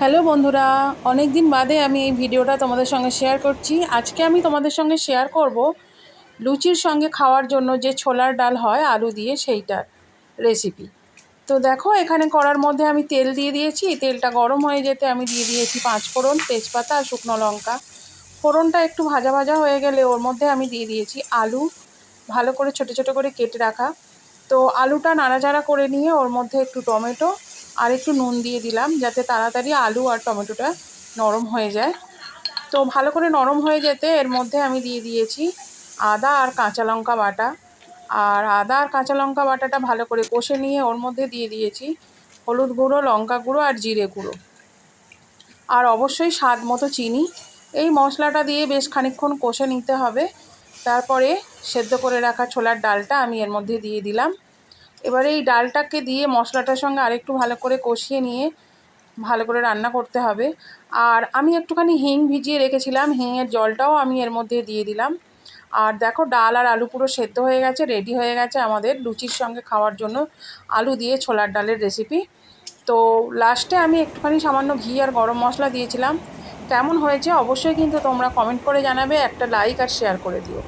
Hello বন্ধুরা, অনেক দিন বাদে আমি এই ভিডিওটা তোমাদের সঙ্গে শেয়ার করছি। আজকে আমি তোমাদের সঙ্গে শেয়ার করব লুচির সঙ্গে খাওয়ার জন্য যে ছোলার ডাল হয় আলু দিয়ে, সেইটার রেসিপি। তো দেখো, এখানে কড়ার মধ্যে আমি তেল দিয়ে দিয়েছি। তেলটা গরম হয়ে যেতে আমি দিয়ে দিয়েছি 5 ফোড়ন, তেজপাতা আর শুকনো লঙ্কা। ফোড়নটা একটু ভাজা ভাজা হয়ে গেলে ওর মধ্যে আমি দিয়ে দিয়েছি আলু, ভালো করে ছোটো ছোটো করে কেটে রাখা। তো আলুটা নাড়াচাড়া করে নিয়ে ওর মধ্যে একটু টমেটো আর একটু নুন দিয়ে দিলাম, যাতে তাড়াতাড়ি আলু আর টমেটোটা নরম হয়ে যায়। তো ভালো করে নরম হয়ে যেতে এর মধ্যে আমি দিয়ে দিয়েছি আদা আর কাঁচা লঙ্কা বাটা। আর আদা আর কাঁচা লঙ্কা বাটাটা ভালো করে কষে নিয়ে ওর মধ্যে দিয়ে দিয়েছি হলুদ গুঁড়ো, লঙ্কা গুঁড়ো আর জিরে গুঁড়ো, আর অবশ্যই স্বাদ মতো চিনি। এই মশলাটা দিয়ে বেশ খানিকক্ষণ কষে নিতে হবে। তারপরে সেদ্ধ করে রাখা ছোলার ডালটা আমি এর মধ্যে দিয়ে দিলাম। এবারে এই ডালটাকে দিয়ে মশলাটার সঙ্গে আরেকটু ভালো করে কষিয়ে নিয়ে ভালো করে রান্না করতে হবে। আর আমি একটুখানি হিং ভিজিয়ে রেখেছিলাম, হিঙের জলটাও আমি এর মধ্যে দিয়ে দিলাম। আর দেখো, ডাল আর আলু পুরো সেদ্ধ হয়ে গেছে, রেডি হয়ে গেছে আমাদের লুচির সঙ্গে খাওয়ার জন্য আলু দিয়ে ছোলার ডালের রেসিপি। তো লাস্টে আমি একটুখানি সামান্য ঘি আর গরম মশলা দিয়েছিলাম। কেমন হয়েছে অবশ্যই কিন্তু তোমরা কমেন্ট করে জানাবে, একটা লাইক আর শেয়ার করে দিও।